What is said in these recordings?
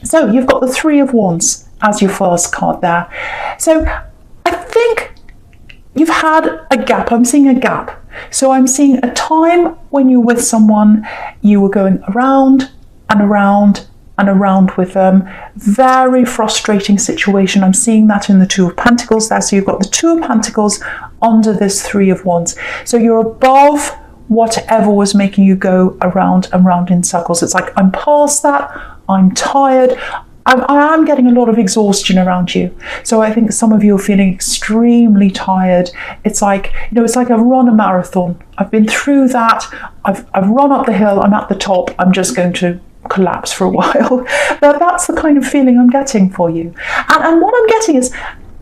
So you've got the Three of Wands as your first card there. So I think you've had a gap. I'm seeing a gap. So I'm seeing a time when you're with someone, you were going around and around and around with them. Very frustrating situation. I'm seeing that in the Two of Pentacles there. So you've got the Two of Pentacles under this Three of Wands. So you're above whatever was making you go around and round in circles. It's like, I'm past that. I'm tired. I am getting a lot of exhaustion around you. So I think some of you are feeling extremely tired. It's like, it's like I've run a marathon. I've been through that. I've run up the hill. I'm at the top. I'm just going to collapse for a while. But that's the kind of feeling I'm getting for you. And what I'm getting is,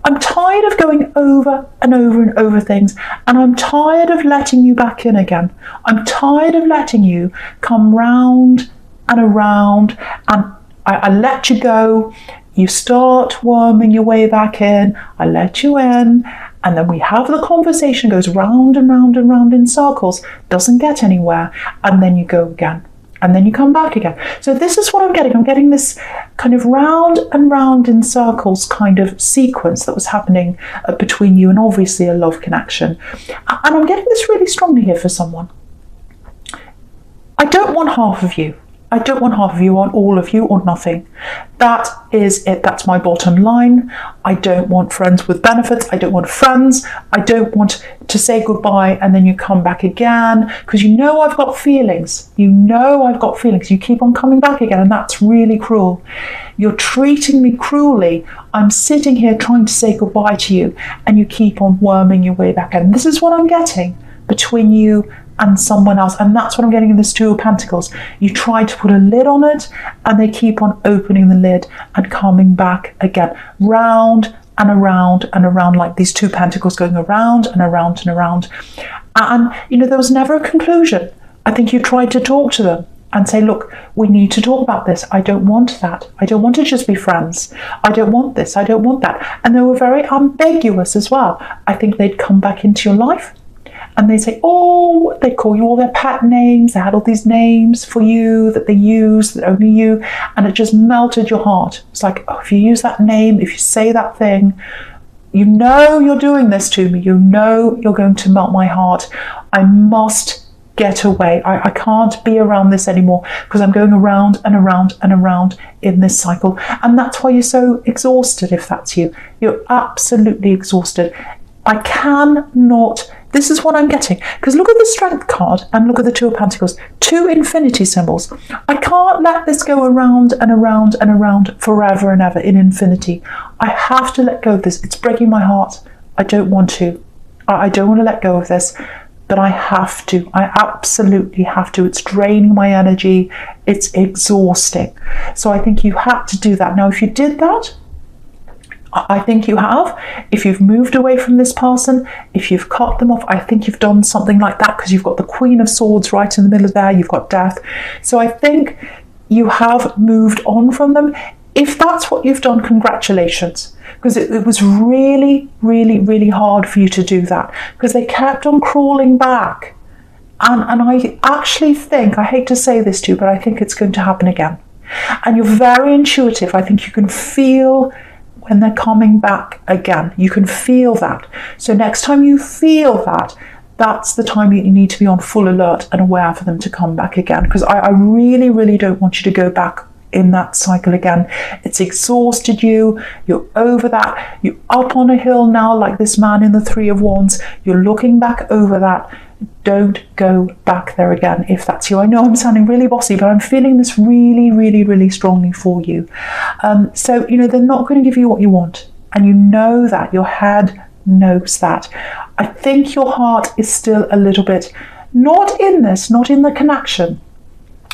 I'm tired of going over and over and over things, and I'm tired of letting you back in again. I'm tired of letting you come round and around, and I let you go, you start worming your way back in, I let you in, and then we have the conversation, goes round and round and round in circles, doesn't get anywhere, and then you go again, and then you come back again. So this is what I'm getting. I'm getting this kind of round and round in circles kind of sequence that was happening between you, and obviously a love connection. And I'm getting this really strongly here for someone. I don't want half of you. I don't want half of you, I want all of you or nothing. That is it. That's my bottom line. I don't want friends with benefits. I don't want friends. I don't want to say goodbye and then you come back again, because I've got feelings. I've got feelings. You keep on coming back again, and that's really cruel. You're treating me cruelly. I'm sitting here trying to say goodbye to you, and you keep on worming your way back in. This is what I'm getting between you and someone else, and that's what I'm getting in this Two of Pentacles. You try to put a lid on it, and they keep on opening the lid and coming back again, round and around and around, like these Two Pentacles going around and around and around. And there was never a conclusion. I think you tried to talk to them and say, look, we need to talk about this. I don't want that. I don't want to just be friends. I don't want this. I don't want that. And they were very ambiguous as well. I think they'd come back into your life, and they say, they call you all their pet names. They had all these names for you that they use, that only you, and it just melted your heart. It's like, if you use that name, if you say that thing, you're doing this to me. You're going to melt my heart. I must get away. I can't be around this anymore, because I'm going around and around and around in this cycle. And that's why you're so exhausted, if that's you. You're absolutely exhausted. I cannot. This is what I'm getting. Because look at the Strength card and look at the Two of Pentacles. Two infinity symbols. I can't let this go around and around and around forever and ever in infinity. I have to let go of this. It's breaking my heart. I don't want to. I don't want to let go of this. But I have to. I absolutely have to. It's draining my energy. It's exhausting. So I think you had to do that. Now, if you did that, I think you have. If you've moved away from this person, if you've cut them off, I think you've done something like that, because you've got the Queen of Swords right in the middle of there. You've got Death. So I think you have moved on from them. If that's what you've done, congratulations. Because it was really, really, really hard for you to do that, because they kept on crawling back. And I actually think, I hate to say this to you, but I think it's going to happen again. And you're very intuitive. I think you can feel when they're coming back again. You can feel that. So next time you feel that, that's the time you need to be on full alert and aware for them to come back again. Because I really, really don't want you to go back in that cycle again. It's exhausted you. You're over that. You're up on a hill now, like this man in the Three of Wands. You're looking back over that. Don't go back there again if that's you. I know I'm sounding really bossy, but I'm feeling this really, really, really strongly for you. So, they're not going to give you what you want. And you know that. Your head knows that. I think your heart is still a little bit, not in this, not in the connection,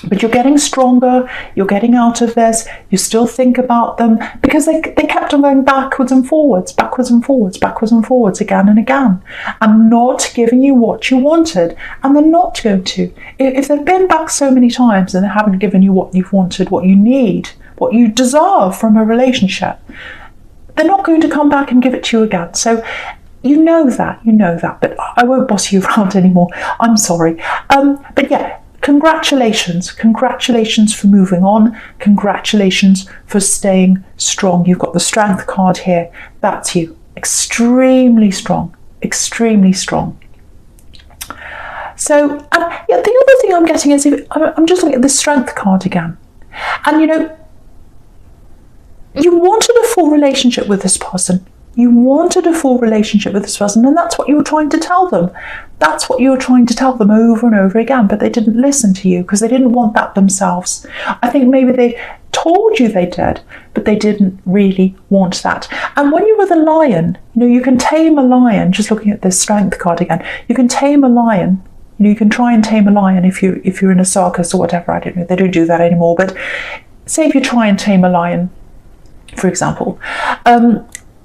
but you're getting stronger, you're getting out of this, you still think about them, because they kept on going backwards and forwards, backwards and forwards, backwards and forwards, again and again, and not giving you what you wanted. And they're not going to. If they've been back so many times and they haven't given you what you've wanted, what you need, what you deserve from a relationship, they're not going to come back and give it to you again. So you know that, but I won't boss you around anymore. I'm sorry. But yeah, congratulations. Congratulations for moving on. Congratulations for staying strong. You've got the strength card here. That's you. Extremely strong. Extremely strong. So, yeah, the other thing I'm getting is, I'm just looking at the strength card again. And, you know, you wanted a full relationship with this person. You wanted a full relationship with this person, and that's what you were trying to tell them. That's what you were trying to tell them over and over again, but they didn't listen to you because they didn't want that themselves. I think maybe they told you they did, but they didn't really want that. And when you're with a lion, you know, you can tame a lion, just looking at this strength card again, you can tame a lion. You know, you can try and tame a lion if you're in a circus or whatever. I don't know, they don't do that anymore, but say if you try and tame a lion, for example,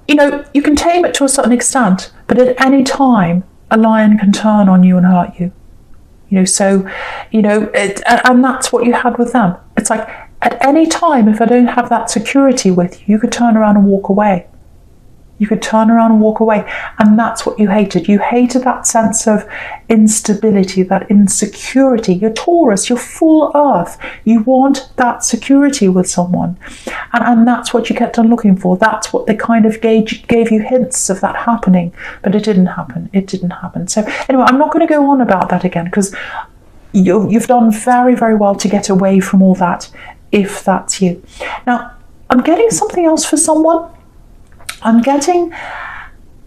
you know, you can tame it to a certain extent, but at any time, a lion can turn on you and hurt you. You know, so, you know, and that's what you had with them. It's like, at any time, if I don't have that security with you, you could turn around and walk away. You could turn around and walk away. And that's what you hated. You hated that sense of instability, that insecurity. You're Taurus, you're full earth. You want that security with someone. And that's what you kept on looking for. That's what they kind of gave you hints of that happening. But it didn't happen. It didn't happen. So anyway, I'm not going to go on about that again, because you've done very, very well to get away from all that, if that's you. Now, I'm getting something else for someone. I'm getting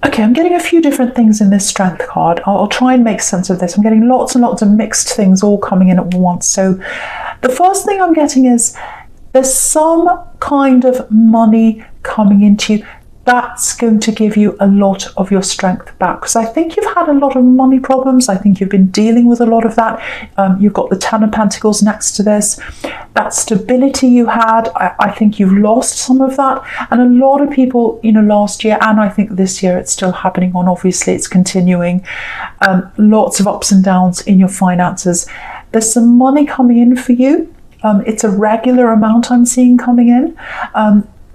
a few different things in this strength card. I'll try and make sense of this. I'm getting lots and lots of mixed things all coming in at once. So the first thing I'm getting is there's some kind of money coming into you. That's going to give you a lot of your strength back, because I think you've had a lot of money problems. I think you've been dealing with a lot of that. You've got the Ten of Pentacles next to this. That stability you had, I think you've lost some of that. And a lot of people, you know, last year, and I think this year it's still happening on, obviously it's continuing. Lots of ups and downs in your finances. There's some money coming in for you. It's a regular amount I'm seeing coming in.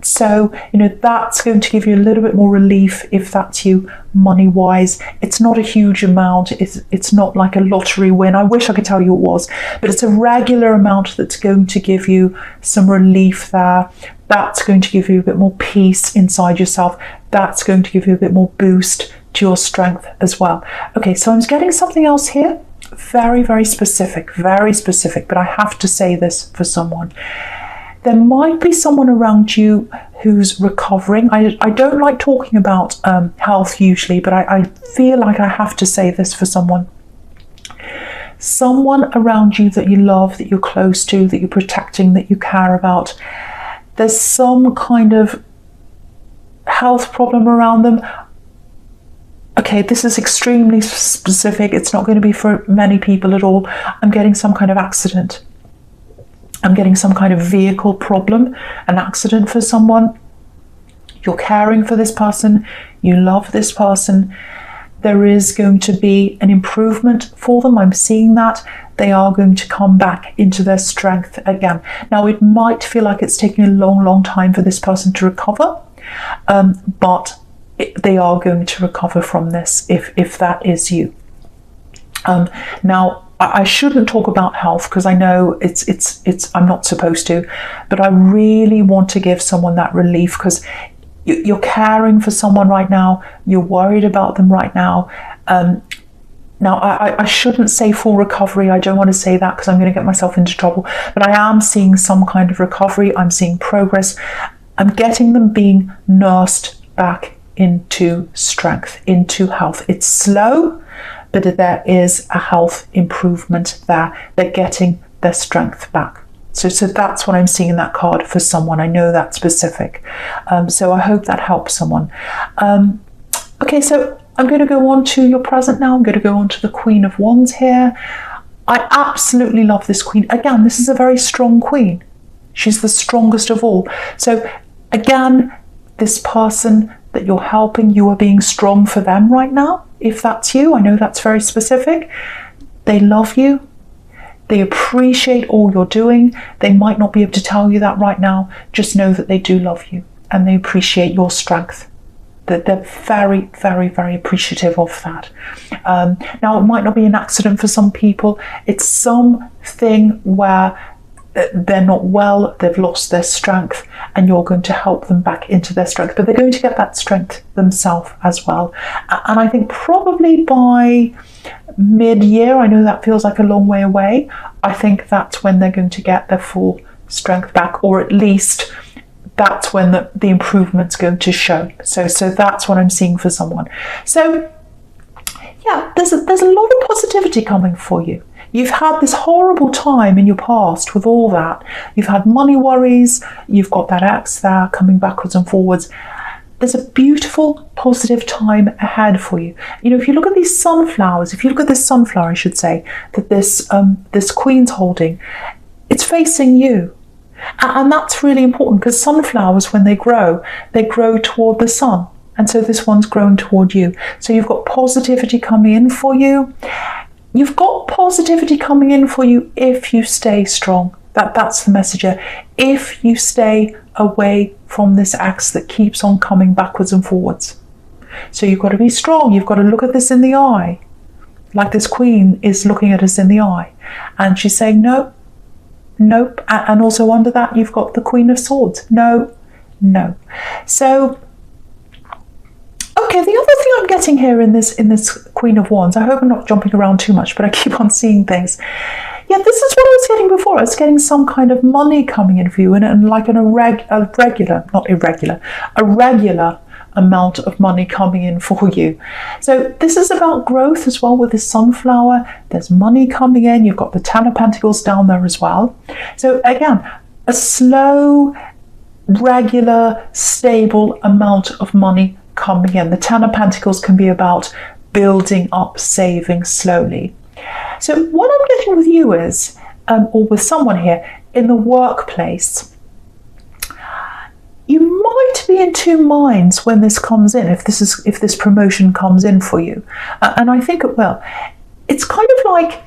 So, you know, that's going to give you a little bit more relief if that's you money-wise. It's not a huge amount. It's not like a lottery win. I wish I could tell you it was, but it's a regular amount that's going to give you some relief there. That's going to give you a bit more peace inside yourself. That's going to give you a bit more boost to your strength as well. Okay, so I'm getting something else here. Very, very specific, but I have to say this for someone. There might be someone around you who's recovering. I don't like talking about health usually, but I feel like I have to say this for someone. Someone around you that you love, that you're close to, that you're protecting, that you care about. There's some kind of health problem around them. Okay, this is extremely specific. It's not going to be for many people at all. I'm getting some kind of accident. I'm getting some kind of vehicle problem, an accident for someone. You're caring for this person. You love this person. There is going to be an improvement for them. I'm seeing that. They are going to come back into their strength again. Now, it might feel like it's taking a long, long time for this person to recover, but they are going to recover from this if that is you. Now, I shouldn't talk about health because I know I'm not supposed to, but I really want to give someone that relief, because you're caring for someone right now. You're worried about them right now. Now, I shouldn't say full recovery. I don't want to say that because I'm going to get myself into trouble, but I am seeing some kind of recovery. I'm seeing progress. I'm getting them being nursed back into strength, into health. It's slow, but there is a health improvement there. They're getting their strength back. So that's what I'm seeing in that card for someone. I know that's specific. So I hope that helps someone. Okay, so I'm going to go on to your present now. I'm going to go on to the Queen of Wands here. I absolutely love this Queen. Again, this is a very strong Queen. She's the strongest of all. So again, this person that you're helping, you are being strong for them right now. If that's you, I know that's very specific. They love you. They appreciate all you're doing. They might not be able to tell you that right now. Just know that they do love you and they appreciate your strength. that they're very, very, very appreciative of that. Now, it might not be an accident for some people. It's something where they're not well, they've lost their strength, and you're going to help them back into their strength. But they're going to get that strength themselves as well. And I think probably by mid-year, I know that feels like a long way away, I think that's when they're going to get their full strength back, or at least that's when the improvement's going to show. So that's what I'm seeing for someone. So yeah, there's a lot of positivity coming for you. You've had this horrible time in your past with all that. You've had money worries, you've got that ex there coming backwards and forwards. There's a beautiful, positive time ahead for you. You know, if you look at these sunflowers, if you look at this sunflower, I should say, that this queen's holding, it's facing you. And that's really important, because sunflowers, when they grow toward the sun. And so this one's grown toward you. So you've got positivity coming in for you. You've got positivity coming in for you if you stay strong. That's the message here. If you stay away from this ex that keeps on coming backwards and forwards. So you've got to be strong. You've got to look at this in the eye. Like this queen is looking at us in the eye. And she's saying, no, nope. And also under that, you've got the Queen of Swords. No, no. So, okay, the other thing I'm getting here in this Queen of Wands, I hope I'm not jumping around too much, but I keep on seeing things. Yeah, this is what I was getting before. I was getting some kind of money coming in for you, and like a regular amount of money coming in for you. So this is about growth as well with this sunflower. There's money coming in. You've got the Ten of Pentacles down there as well. So again, a slow, regular, stable amount of money coming in. The Ten of Pentacles can be about building up, saving slowly. So what I'm getting with you is, or with someone here, in the workplace, you might be in two minds when this comes in, if this promotion comes in for you. And I think it will. It's kind of like,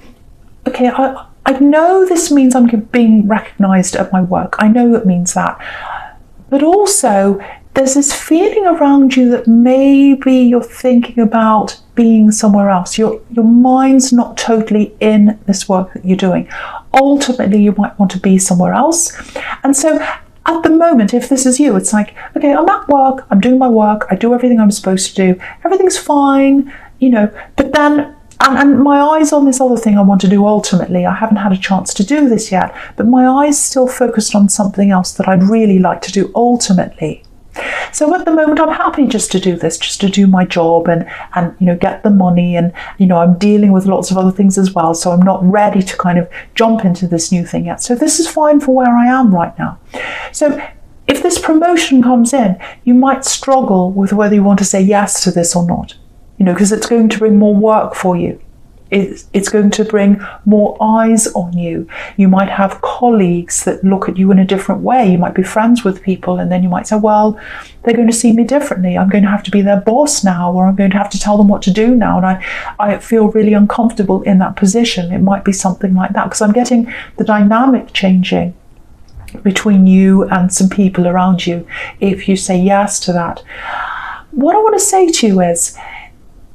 okay, I know this means I'm being recognised at my work. I know it means that. But also, there's this feeling around you that maybe you're thinking about being somewhere else. Your mind's not totally in this work that you're doing. Ultimately, you might want to be somewhere else. And so at the moment, if this is you, it's like, okay, I'm at work, I'm doing my work, I do everything I'm supposed to do, everything's fine, you know, but then, and my eye's on this other thing I want to do ultimately. I haven't had a chance to do this yet, but my eye's still focused on something else that I'd really like to do ultimately. So at the moment, I'm happy just to do this, just to do my job and you know, get the money, and you know, I'm dealing with lots of other things as well, so I'm not ready to kind of jump into this new thing yet. So this is fine for where I am right now. So if this promotion comes in, you might struggle with whether you want to say yes to this or not, you know, because it's going to bring more work for you. It's going to bring more eyes on you. You might have colleagues that look at you in a different way. You might be friends with people, and then you might say, well, they're going to see me differently. I'm going to have to be their boss now, or I'm going to have to tell them what to do now. And I feel really uncomfortable in that position. It might be something like that, because I'm getting the dynamic changing between you and some people around you if you say yes to that. What I want to say to you is,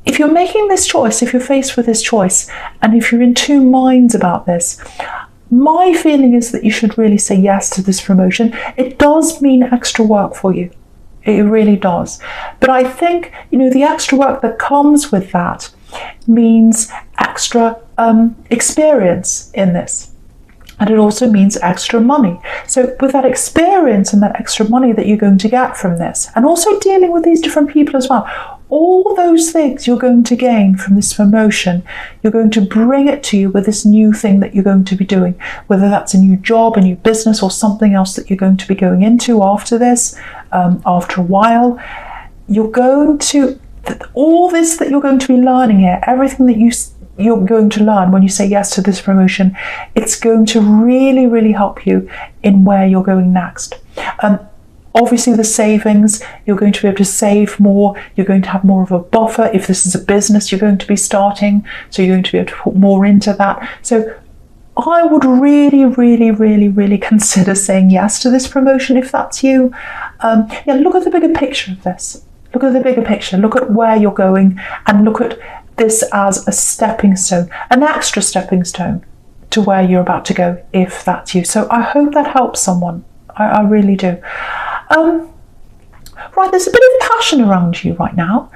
if you're making this choice, if you're faced with this choice, and if you're in two minds about this, my feeling is that you should really say yes to this promotion. It does mean extra work for you. It really does. But I think, you know, the extra work that comes with that means extra experience in this. And it also means extra money. So with that experience and that extra money that you're going to get from this, and also dealing with these different people as well, all those things you're going to gain from this promotion, you're going to bring it to you with this new thing that you're going to be doing, whether that's a new job, a new business, or something else that you're going to be going into after this, after a while. You're going to, all this that you're going to be learning here, everything that you're going to learn when you say yes to this promotion, it's going to really, really help you in where you're going next. Obviously the savings, you're going to be able to save more, you're going to have more of a buffer. If this is a business you're going to be starting, so you're going to be able to put more into that. So I would really, really, really, really consider saying yes to this promotion if that's you. Yeah, look at the bigger picture of this. Look at the bigger picture. Look at where you're going, and look at this as a stepping stone, an extra stepping stone to where you're about to go, if that's you. So I hope that helps someone. I really do. Right, there's a bit of passion around you right now.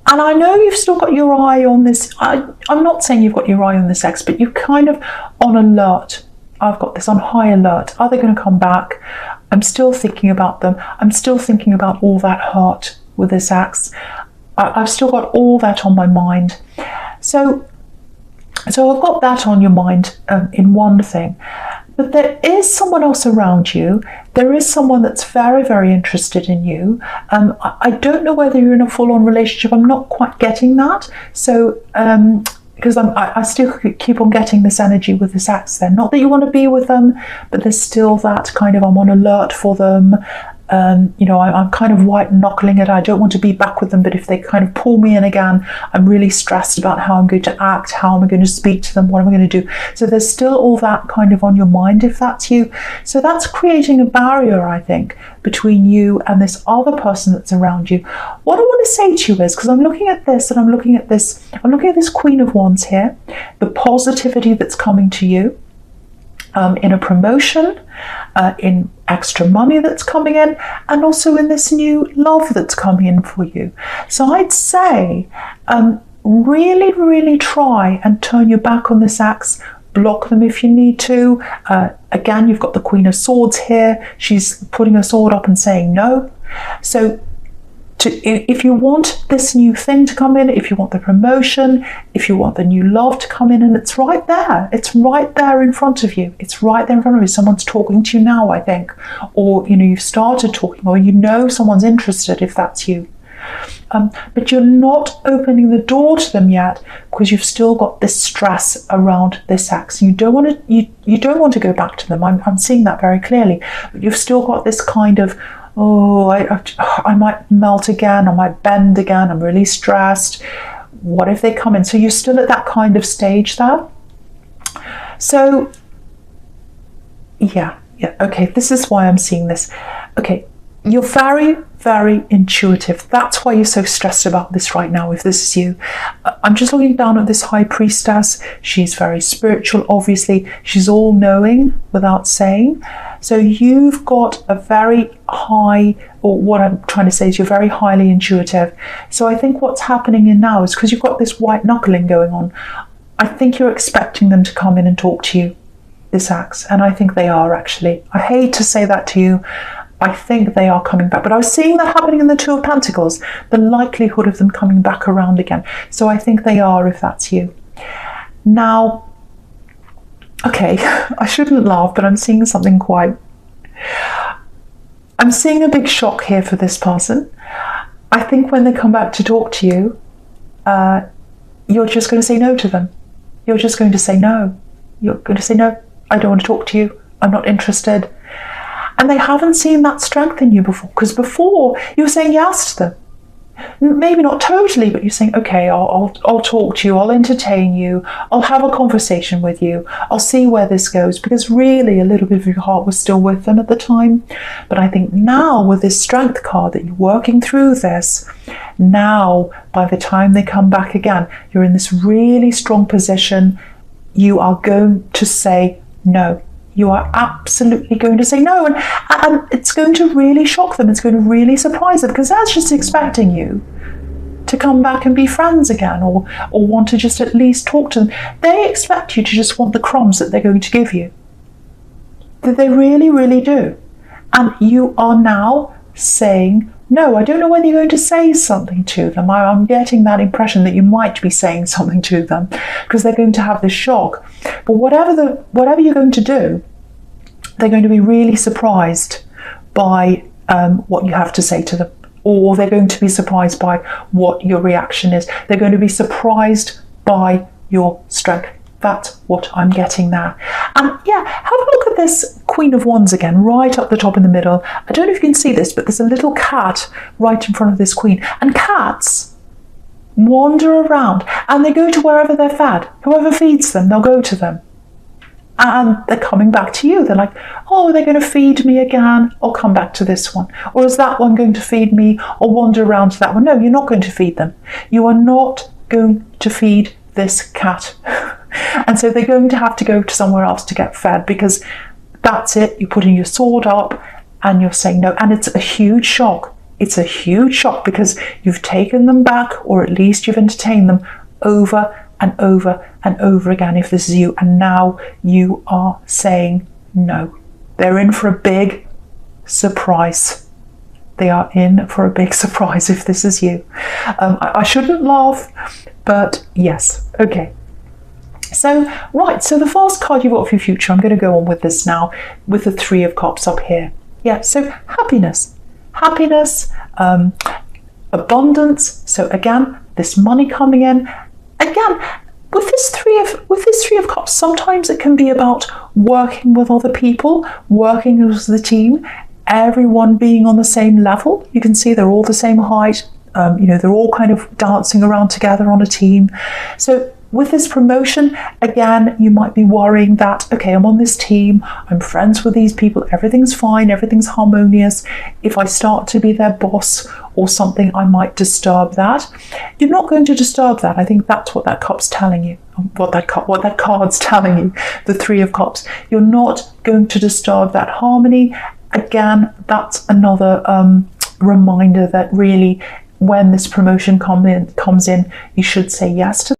And I know you've still got your eye on this. I'm not saying you've got your eye on this ex, but you're kind of on alert. I've got this on high alert. Are they going to come back? I'm still thinking about them. I'm still thinking about all that hurt with this ex. I've still got all that on my mind. So I've got that on your mind in one thing. But there is someone else around you. There is someone that's very, very interested in you. I don't know whether you're in a full-on relationship. I'm not quite getting that. So, because I still keep on getting this energy with this ex there. Not that you want to be with them, but there's still that kind of, I'm on alert for them. I'm kind of white knuckling it. I don't want to be back with them, but if they kind of pull me in again, I'm really stressed about how I'm going to act, how am I going to speak to them, what am I going to do. So there's still all that kind of on your mind, if that's you. So that's creating a barrier, I think, between you and this other person that's around you. What I want to say to you is, because I'm looking at this and I'm looking at this Queen of Wands here, the positivity that's coming to you. In a promotion, in extra money that's coming in, and also in this new love that's coming in for you. So I'd say really, really try and turn your back on this ex. Block them if you need to. Again, you've got the Queen of Swords here. She's putting her sword up and saying no. So if you want this new thing to come in, if you want the promotion, if you want the new love to come in, and it's right there in front of you. It's right there in front of you. Someone's talking to you now, I think, or you've started talking, or someone's interested, if that's you. But you're not opening the door to them yet because you've still got this stress around this ex. You don't want to go back to them. I'm seeing that very clearly. But you've still got this kind of, I might melt again, I might bend again, I'm really stressed. What if they come in? So you're still at that kind of stage there. So, yeah, okay, this is why I'm seeing this. Okay, you're very, very intuitive. That's why you're so stressed about this right now, if this is you. I'm just looking down at this High Priestess. She's very spiritual, obviously. She's all-knowing without saying. So you've got a very high, or what I'm trying to say is you're very highly intuitive. So I think what's happening in now is because you've got this white knuckling going on, I think you're expecting them to come in and talk to you, this ex. And I think they are, actually. I hate to say that to you. I think they are coming back. But I was seeing that happening in the Two of Pentacles, the likelihood of them coming back around again. So I think they are, if that's you. Now, okay, I shouldn't laugh, but I'm seeing something I'm seeing a big shock here for this person. I think when they come back to talk to you, you're just going to say no to them. You're just going to say no. You're going to say, no, I don't want to talk to you. I'm not interested. And they haven't seen that strength in you before, because before you were saying yes to them. Maybe not totally, but you're saying, okay, I'll talk to you, I'll entertain you, I'll have a conversation with you, I'll see where this goes, because really a little bit of your heart was still with them at the time. But I think now with this strength card that you're working through this, now by the time they come back again, you're in this really strong position. You are going to say no. You are absolutely going to say no, and it's going to really shock them. It's going to really surprise them, because they're just expecting you to come back and be friends again, or want to just at least talk to them. They expect you to just want the crumbs that they're going to give you. That they really, really do. And you are now saying no. I don't know whether you're going to say something to them. I'm getting that impression that you might be saying something to them, because they're going to have this shock. But whatever you're going to do, they're going to be really surprised by what you have to say to them, or they're going to be surprised by what your reaction is. They're going to be surprised by your strength. That's what I'm getting there. And yeah, have a look at this Queen of Wands again, right up the top in the middle. I don't know if you can see this, but there's a little cat right in front of this queen. And cats wander around and they go to wherever they're fed. Whoever feeds them, they'll go to them. and they're coming back to you. They're like, oh, they're going to feed me again. I'll come back to this one. Or is that one going to feed me? I'll wander around to that one. No, you're not going to feed them. You are not going to feed this cat. And so they're going to have to go to somewhere else to get fed, because that's it. You're putting your sword up and you're saying no. And it's a huge shock. It's a huge shock, because you've taken them back, or at least you've entertained them over and over and over again, if this is you, and now you are saying no. They're in for a big surprise. They are in for a big surprise if this is you. I shouldn't laugh, but yes. Okay. So, right, so the first card you've got for your future, I'm going to go on with this now, with the Three of Cups up here. Yeah, so happiness. Happiness, abundance. So again, this money coming in. Again, with this three of cups, sometimes it can be about working with other people, working as the team, everyone being on the same level. You can see they're all the same height. They're all kind of dancing around together on a team. So with this promotion, again, you might be worrying that, okay, I'm on this team, I'm friends with these people, everything's fine, everything's harmonious. If I start to be their boss or something, I might disturb that. You're not going to disturb that. I think that's what that cup's telling you, what that card's telling you, the Three of Cups. You're not going to disturb that harmony. Again, that's another reminder that really, when this promotion comes in, you should say yes to